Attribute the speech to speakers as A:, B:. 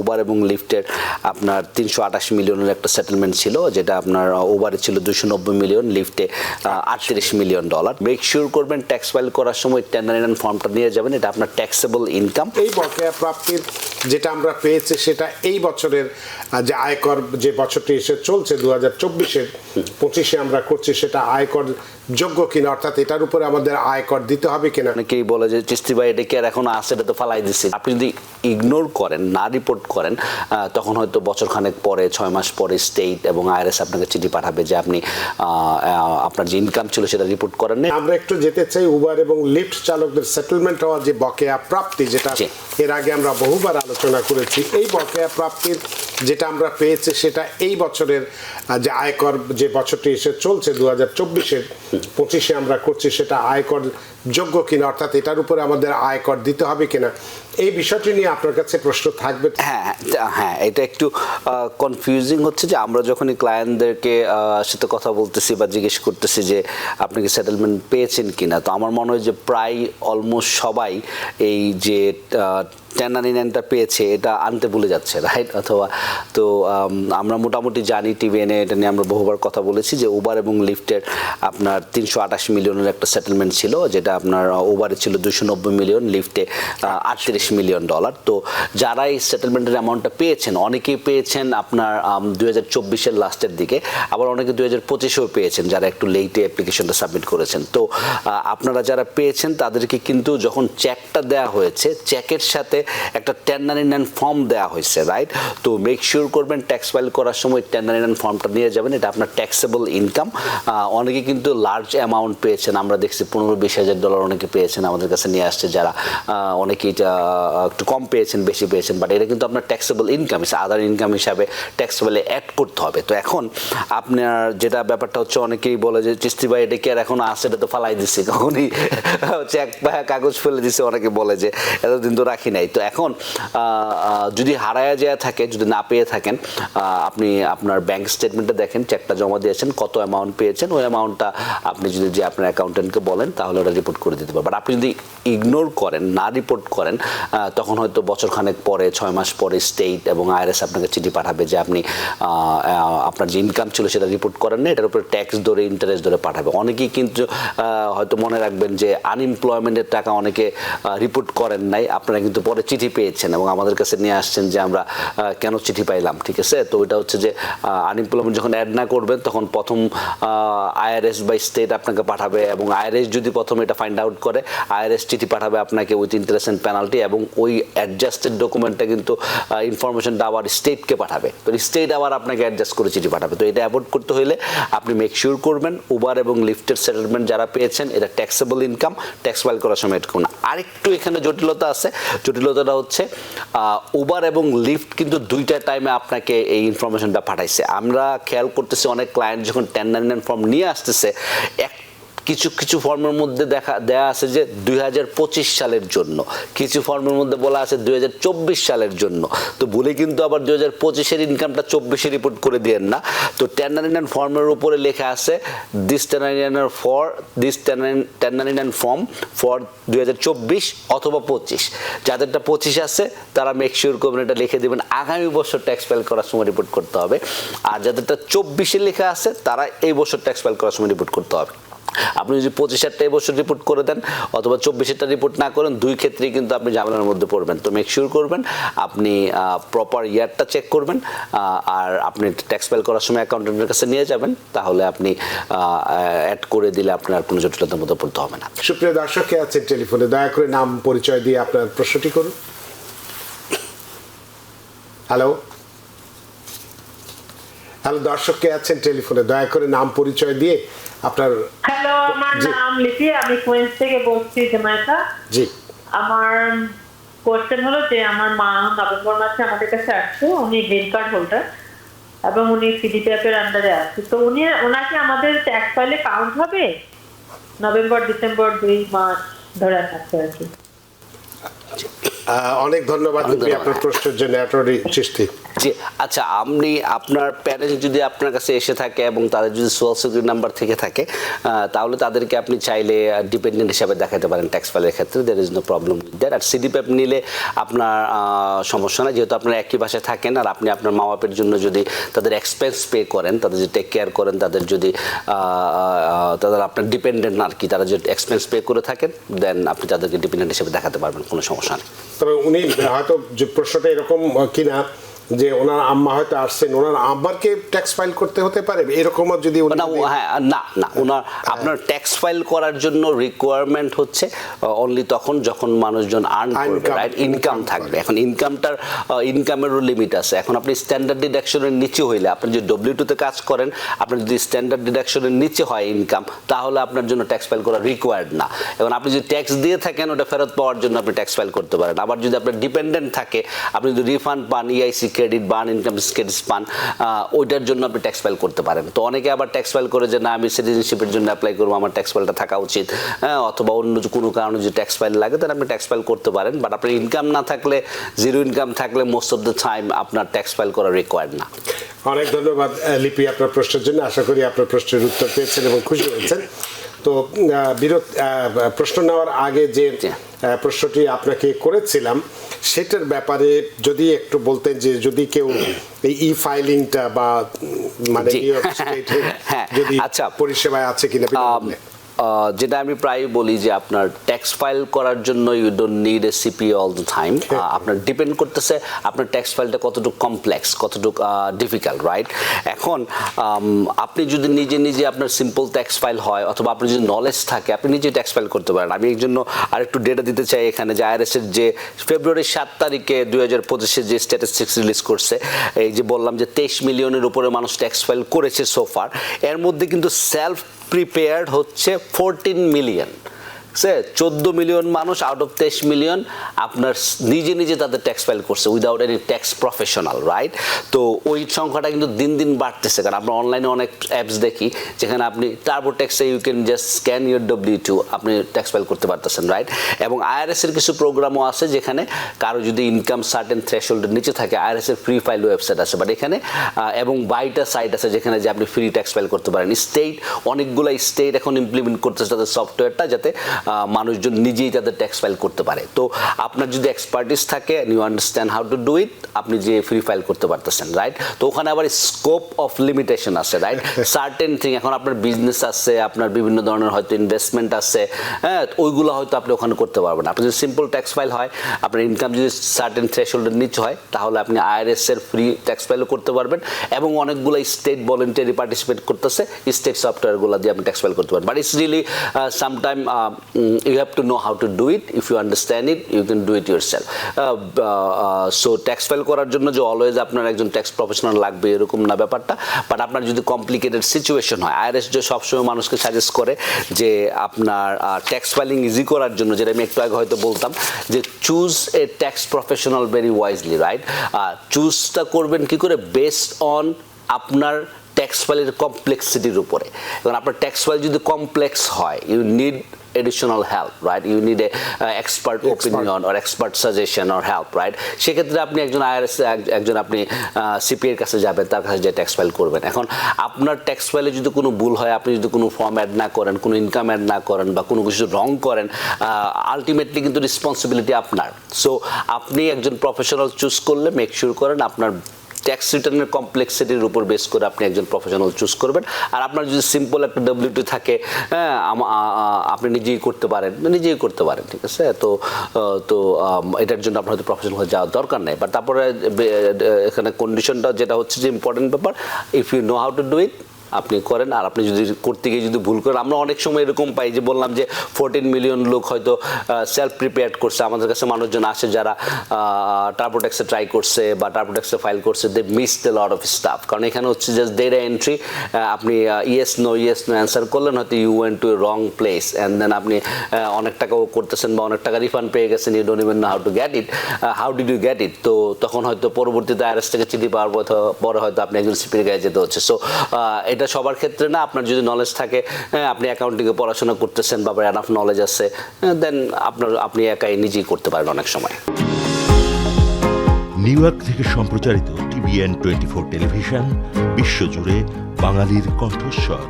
A: Uber এবং লিফটের আপনার 328 মিলিয়নের একটা সেটেলমেন্ট ছিল, যেটা আপনার উবারে ছিল 290 মিলিয়ন, লিফটে 38 মিলিয়ন ডলার। মেক শিওর করবেন ট্যাক্স ফাইল করার সময় 1099 ফর্মটা নিয়ে যাবেন, এটা আপনার ট্যাক্সেবল ইনকাম।
B: এই বকেয়া প্রাপ্তির যেটা আমরা পেয়েছি সেটা এই বছরের যে আয়কর যে বছরটি এসে চলছে 2024-এর 25-এ আমরা করছি, সেটা আয়কর যোগ্য কিনা, অর্থাৎ এটার উপরে আমাদের আয়কর দিতে হবে কিনা।
A: অনেকেই বলে যে চিস্তি ভাই এটা কি আর এখন আছে, এটা তো ফালাই দিছি। আপনি যদি ইগনোর করেন, না রিপোর্ট করেন, তখন হয়তো বছরখানেক পরে, 6 মাস পরে স্টেট এবং আইআরএস আপনাকে চিঠি পাঠাবে যে আপনি আপনার যে ইনকাম ছিল সেটা রিপোর্ট করেন না।
B: আমরা একটু যেতে চাই উবার এবং লিফট চালকদের সেটেলমেন্ট হওয়া যে বকেয়া প্রাপ্তি, যেটা এর আগে আমরা বহুবার আলোচনা করেছি। এই বকেয়া প্রাপ্তির যেটা আমরা পেয়েছি সেটা এই বছরের যে আয়কর যে বছরটি এসে চলছে 2024-এর 25-এ আমরা করছি, সেটা আয়কর যোগ্য কিনা, অর্থাৎ এটার উপরে আমাদের আয়কর দিতে হবে কিনা, এই বিষয়টি নিয়ে আপনার কাছে প্রশ্ন থাকবে।
A: হ্যাঁ, এটা একটু কনফিউজিং হচ্ছে যে আমরা যখনই ক্লায়েন্টদেরকে সাথে কথা বলতেছি বা জিজ্ঞেস করতেছি যে আপনি কি সেটেলমেন্ট পেয়েছেন কিনা, তো আমার মনে হয় যে প্রায় অলমোস্ট সবাই এই যে 1099টা পেয়েছে এটা আনতে ভুলে যাচ্ছে, রাইট? অথবা তো আমরা মোটামুটি জানি, টিভিএনে এটা নিয়ে আমরা বহুবার কথা বলেছি যে উবার এবং লিফটের আপনার 328 মিলিয়নের একটা সেটেলমেন্ট ছিল, যেটা আপনার উবারে ছিল 290 মিলিয়ন, লিফটে 38 মিলিয়ন ডলার। তো যারা এই সেটেলমেন্টের অ্যামাউন্টটা পেয়েছেন, অনেকেই পেয়েছেন আপনার 2024-এর লাস্টের দিকে, আবার অনেকে 2025-এও পেয়েছেন যারা একটু লেটে অ্যাপ্লিকেশনটা সাবমিট করেছেন। তো আপনারা যারা পেয়েছেন তাদেরকে কিন্তু যখন চেকটা দেওয়া হয়েছে, চেকের সাথে একটা 1099 ফর্ম দেওয়া হয়েছে, রাইট? তো মেক শিওর করবেন ট্যাক্স ফাইল করার সময় 1099 ফর্মটা নিয়ে যাবেন, এটা আপনার ট্যাক্সেবল ইনকাম। অনেকে কিন্তু লার্জ অ্যামাউন্ট পেয়েছেন, আমরা দেখছি 15-20 হাজার ডলার অনেকে পেয়েছেন, আমাদের কাছে নিয়ে আসছে যারা। অনেকেই একটু কম পেয়েছেন, বেশি পেয়েছেন, বাট এটা কিন্তু আপনার ট্যাক্সেবল ইনকাম, আদার ইনকাম হিসাবে ট্যাক্সেবলে অ্যাড করতে হবে। তো এখন আপনার যেটা ব্যাপারটা হচ্ছে, অনেকেই বলে যে চিস্তি ভাই এটা কি আর এখন আছে, এটা তো ফালাই দিচ্ছে, কখনই চেক বা কাগজ ফেলে দিচ্ছে, অনেকে বলে যে এতদিন তো রাখি নাই। তো এখন যদি হারায়া যায় থাকে, যদি না পেয়ে থাকেন, আপনি আপনার ব্যাংক স্টেটমেন্টে দেখেন চেকটা জমা দিয়েছেন, কত অ্যামাউন্ট পেয়েছেন, ওই অ্যামাউন্টটা আপনি যদি যে আপনার অ্যাকাউন্টেন্টকে বলেন তাহলে ওটা রিপোর্ট করে দিতে পারবেন। বাট আপনি যদি ইগনোর করেন, না রিপোর্ট করেন, তখন হয়তো বছরখানেক পরে, 6 মাস পরে স্টেট এবং আইআরএস আপনাকে চিঠি পাঠাবে যে আপনি আপনার যে ইনকাম ছিল সেটা রিপোর্ট করেন না, এটার উপরে ট্যাক্স ধরে, ইন্টারেস্ট ধরে পাঠাবে। অনেকেই কিন্তু হয়তো মনে রাখবেন যে আনএমপ্লয়মেন্টের টাকা অনেকে রিপোর্ট করেন নাই, আপনারা কিন্তু পরে চিঠি পেয়েছেন এবং আমাদের কাছে নিয়ে আসছেন যে আমরা কেন চিঠি পাইলাম, ঠিক আছে? তো এটা হচ্ছে যে আনএমপ্লয়মেন্ট যখন অ্যাড না করবেন তখন প্রথম আইআরএস বাই স্টেট আপনাকে পাঠাবে, এবং আইআরএস যদি প্রথমে এটা ফাইন্ড আউট করে, আইআরএস চিঠি পাঠাবে আপনাকে উইথ ইন্টারেস্ট এন্ড পেনাল্টি, এবং ওই অ্যাডজাস্টেড ডকুমেন্টটা কিন্তু ইনফরমেশনটা আবার স্টেটকে পাঠাবে, তো স্টেট আবার আপনাকে অ্যাডজাস্ট করে চিঠি পাঠাবে। তো এটা অ্যাভয়েড করতে হলে আপনি মেক শিওর করবেন উবার এবং লিফটের সেটেলমেন্ট যারা পেয়েছেন এটা ট্যাক্সেবল ইনকাম, ট্যাক্স ফাইল করার সময় এটা করুন। আরেকটু এখানে জটিলতা আছে, জটিলতাটা হচ্ছে উবার এবং লিফট কিন্তু দুইটা টাইমে আপনাকে এই ইনফরমেশনটা পাঠাইছে। আমরা খেয়াল করতেছি অনেক ক্লায়েন্ট যখন 1099 ফর্ম নিয়ে আসতেছে, কিছু ফর্মের মধ্যে দেয়া আছে যে 2025 সালের জন্য, কিছু ফর্মের মধ্যে বলা আছে 2024 সালের জন্য। তো বলে কিন্তু আবার 2025-এর ইনকামটা 24-এ রিপোর্ট করে দিয়েন না। তো 1099 ফর্মের উপরে লেখা আছে দিস 1099 ফর্ম ফর 2024 অথবা 25। যাদেরটা 25 আছে তারা মেক শিওর করবেন এটা লিখে দেবেন, আগামী বছর ট্যাক্স ফাইল করার সময় রিপোর্ট করতে হবে। আর যাদেরটা 24-এ লেখা আছে তারা এই বছর ট্যাক্স ফাইল করার সময় রিপোর্ট করতে হবে। আপনি যদি 25-এরটা এবছর রিপোর্ট করে দেন অথবা 24-এরটা রিপোর্ট না করেন, দুই ক্ষেত্রেই কিন্তু আপনি ঝামেলার মধ্যে পড়বেন। তো মেক শিওর করবেন আপনি প্রপার ইয়ারটা চেক করবেন, আর আপনি ট্যাক্স ফাইল করার সময় অ্যাকাউন্টেন্টের কাছে নিয়ে যাবেন, তাহলে আপনি অ্যাড করে দিলে আপনার কোনো জটিলতার মধ্যে পড়তে হবে না।
B: সুপ্রিয় দর্শক কে আছেন টেলিফোনে, দয়া করে নাম পরিচয় দিয়ে আপনার প্রশ্নটি করুন। হ্যালো হ্যালো দর্শক কে আছেন টেলিফোনে, দয়া করে নাম পরিচয় দিয়ে আপনার।
C: হ্যালো, আমার নাম লিপি, আমি কুইন্স থেকে বলছি, জামাইকা।
B: জি,
C: আমার কোশ্চেন হলো যে আমার মা নভেম্বর মাসে আমাদের কাছে আসছে, উনি গ্রিন কার্ড হোল্ডার এবং উনি সিডিপিএফের আন্ডারে আছে। তো ওনাকে আমাদের ট্যাক্স ফাইলে কাউন্ট হবে নভেম্বর, ডিসেম্বর 2 মাস ধরে থাকতে আর কি।
B: অনেক ধন্যবাদ লিপি আপনার প্রশ্নের জন্য অ্যাটর্নি চিশতি।
A: জি আচ্ছা, আপনি আপনার প্যারেন্টস যদি আপনার কাছে এসে থাকে এবং তাদের যদি সোশ্যাল সিকিউরিটি নাম্বার থেকে থাকে তাহলে তাদেরকে আপনি চাইলে ডিপেন্ডেন্ট হিসাবে দেখাতে পারেন ট্যাক্স ফাইলের ক্ষেত্রে, there is no problem with that. আর সিডিপিএফ নিলে আপনার সমস্যা না, যেহেতু আপনারা একই বাসায় থাকেন আর আপনি আপনার মা বাপের জন্য যদি তাদের এক্সপেন্স পে করেন, তাদের যদি টেক কেয়ার করেন, তাদের যদি তাদের আপনার ডিপেন্ডেন্ট আর কি, তারা যদি এক্সপেন্স পে করে থাকেন দেন আপনি তাদেরকে ডিপেন্ডেন্ট হিসেবে দেখাতে পারবেন, কোনো সমস্যা নেই।
B: তবে উনি হয়তো যে প্রশ্নটা এরকম কিনা যে ওনার আম্মা হয়তো আসছেন, ওনার আম্মাকে ট্যাক্স ফাইল করতে হতে পারে এরকমও যদি
A: ওনার আপনার ট্যাক্স ফাইল করার জন্য রিকোয়ারমেন্ট হচ্ছে অনলি তখন যখন মানুষজন আর্ন করবে, রাইট, ইনকাম থাকবে। এখন ইনকামেরও লিমিট আছে। এখন আপনি স্ট্যান্ডার্ড ডিডাকশনের নিচে হইলে, আপনি যদি W2 কাজ করেন, আপনার যদি স্ট্যান্ডার্ড ডিডাকশনের নিচে হয় ইনকাম, তাহলে আপনার জন্য ট্যাক্স ফাইল করা রিকোয়ার্ড না। এবং আপনি যদি ট্যাক্স দিয়ে থাকেন ওটা ফেরত পাওয়ার জন্য আপনি ট্যাক্স ফাইল করতে পারেন। আবার যদি আপনার ডিপেন্ডেন্ট থাকে, আপনি যদি রিফান্ড পান, EIC ক্রেডিট পান, ইনকাম ক্রেডিট পান, ওইটার জন্য আপনি ট্যাক্স ফাইল করতে পারেন। তো অনেকে আবার ট্যাক্স ফাইল করে যে না আমি সিটিজেনশিপের জন্য অ্যাপ্লাই করবো, আমার ট্যাক্স ফাইলটা থাকা উচিত, অথবা অন্য কোনো কারণে যদি ট্যাক্স ফাইল লাগে তাহলে আপনি ট্যাক্স ফাইল করতে পারেন। বাট আপনার ইনকাম না থাকলে, জিরো ইনকাম থাকলে মোস্ট অফ দ্য টাইম আপনার ট্যাক্স ফাইল করা রিকোয়ার্ড না।
B: অনেক ধন্যবাদ লিপি আপনার প্রশ্নের জন্য। আশা করি আপনার প্রশ্নের উত্তর পেয়েছেন এবং খুশি হয়েছেন। তো প্রশ্ন নেওয়ার আগে যে প্রশ্নটি আপনাকে করেছিলাম সেটার ব্যাপারে যদি একটু বলতেন যে যদি কেউ এই ই ফাইলিংটা বা মানে নিউ ইয়র্ক স্টেটের যদি পরিষেবায় আছে কিনা,
A: যেটা আমি প্রায় বলি যে আপনার ট্যাক্স ফাইল করার জন্য you don't need a CPA all the time. আপনার ডিপেন্ড করতেছে আপনার ট্যাক্স ফাইলটা কতটুকু কমপ্লেক্স, কতটুকু ডিফিকাল্ট, রাইট। এখন আপনি যদি নিজে আপনার সিম্পল ট্যাক্স ফাইল হয়, অথবা আপনার যদি নলেজ থাকে, আপনি নিজে ট্যাক্স ফাইল করতে পারেন। আমি এর জন্য আরেকটু ডেটা দিতে চাই এখানে, যে IRS এর যে ফেব্রুয়ারি 7 তারিখে 2025 যে স্ট্যাটিস্টিক্স রিলিজ করছে, এই যে বললাম যে 23 মিলিয়নের উপরে মানুষ ট্যাক্স ফাইল করেছে সোফার, এর মধ্যে কিন্তু সেলফ প্রিপেয়ার্ড হচ্ছে 14 মিলিয়ন। 14 মিলিয়ন মানুষ আউট অফ 23 মিলিয়ন আপনার নিজে তাদের ট্যাক্স ফাইল করছে without any tax professional, right. তো ওই সংখ্যাটা কিন্তু দিন দিন বাড়তেছে, কারণ আমরা অনলাইনে অনেক অ্যাপস দেখি যেখানে আপনি টার্বোট্যাক্সে you can just scan your W2, আপনি ট্যাক্স ফাইল করতে পারতেছেন, রাইট। এবং IRS এর কিছু প্রোগ্রামও আছে যেখানে কারো যদি ইনকাম সার্টেন থ্রেশহোল্ডের নিচে থাকে, IRS এর ফ্রি ফাইল ওয়েবসাইট আছে, বাট এখানে এবং বাইটা সাইট আছে যেখানে যে আপনি ফ্রি ট্যাক্স ফাইল করতে পারেন। অনেকগুলো স্টেট এখন ইমপ্লিমেন্ট করতেছে তাদের সফটওয়্যারটা, যাতে মানুষজন নিজেই তাদের ট্যাক্স ফাইল করতে পারে। তো আপনার যদি এক্সপার্টিস থাকে, you understand how to do it, আপনি যে ফ্রি ফাইল করতে পারতেছেন, রাইট। তো ওখানে আবার স্কোপ অফ লিমিটেশন আছে, রাইট। সার্টেন থিং, এখন আপনার বিজনেস আছে, আপনার বিভিন্ন ধরনের হয়তো ইনভেস্টমেন্ট আছে, হ্যাঁ, ওইগুলো হয়তো আপনি ওখানে করতে পারবেন। আপনার যদি সিম্পল ট্যাক্স ফাইল হয়, আপনার ইনকাম যদি সার্টেন থ্রেশহোল্ডের নিচে হয়, তাহলে আপনি IRS এর ফ্রি ট্যাক্স ফাইলও করতে পারবেন। এবং অনেকগুলো স্টেট ভলেন্টারি পার্টিসিপেট করতেছে, স্টেট সফটওয়্যারগুলো দিয়ে আপনি ট্যাক্স ফাইল করতে পারবেন। But it's really sometime you have to know how to do it. If you understand it, you can do it yourself. So tax file করার জন্য যে অলওয়েজ আপনার একজন ট্যাক্স প্রফেশনাল লাগবে এরকম না ব্যাপারটা। বাট আপনার যদি কমপ্লিকেটেড সিচুয়েশন হয়, IRS যে সবসময় মানুষকে সাজেস্ট করে যে আপনার ট্যাক্স ফাইলিং ইজি করার জন্য, যেটা আমি একটু আগে হয়তো বলতাম, যে choose a tax professional very wisely, right. চুজটা করবেন কি করে, বেসড অন আপনার ট্যাক্স ফাইলের কমপ্লেক্সিটির উপরে। এবং আপনার ট্যাক্স ফাইল যদি কমপ্লেক্স হয়, you need additional help, right? You need a expert opinion or expert suggestion or help, right? সেক্ষেত্রে আপনি একজন IRS একজন আপনি CPA এর কাছে যাবেন, তার কাছে যে ট্যাক্স ফাইল করবেন। এখন আপনার ট্যাক্স ফাইলে যদি কোনো ভুল হয়, আপনি যদি কোনো ফর্ম অ্যাড না করেন, কোনো ইনকাম অ্যাড না করেন, বা কোনো কিছু রং করেন, আলটিমেটলি কিন্তু রেসপন্সিবিলিটি আপনার। সো আপনি একজন প্রফেশনাল চুজ করলে মেক শিওর করেন আপনার ট্যাক্স রিটার্নের কমপ্লেক্সিটির উপর বেস করে আপনি একজন প্রফেশনাল চুজ করবেন। আর আপনার যদি সিম্পল একটা W2 থাকে, হ্যাঁ, আপনি নিজেই করতে পারেন, ঠিক আছে। তো এটার জন্য আপনার হয়তো প্রফেশনাল হয়ে যাওয়ার দরকার নেই। বাট তারপরে এখানে কন্ডিশনটা যেটা হচ্ছে যে ইম্পর্টেন্ট ব্যাপার, if you know how to do it, আপনি করেন। আর আপনি যদি করতে গিয়ে যদি ভুল করেন, আমরা অনেক সময় এরকম পাই যে বললাম যে 14 মিলিয়ন লোক হয়তো সেলফ প্রিপেয়ার্ড করছে, আমাদের কাছে মানুষজন আসে যারা টার্বোট্যাক্সে ট্রাই করছে বা টার্বোট্যাক্সে ফাইল করছে, they missed a lot of stuff. কারণ এখানে হচ্ছে জাস্ট ডেটা এন্ট্রি, আপনি ইয়েস নো অ্যান্সার করলেন, হয়তো you went to a wrong place, and then আপনি অনেক টাকাও করতেছেন বা অনেক টাকা রিফান্ড পেয়ে গেছেন, you don't even know how to get it, how did you get it. তো তখন হয়তো পরবর্তীতে IRS থেকে চিঠি পাওয়ার পরে হয়তো আপনি একজন সিপির গায়ে যেতে হচ্ছে। সো এটা সবার ক্ষেত্রে না। আপনার যদি নলেজ থাকে, আপনি অ্যাকাউন্টিংয়ে পড়াশোনা করতেছেন বা এনাফ নলেজ আছে, দেন আপনি একাই নিজেই করতে পারেন অনেক সময়।
D: নিউ ইয়র্ক থেকে সম্প্রচারিত TVN 24 টেলিভিশন বিশ্বজুড়ে বাঙালির কণ্ঠস্বর।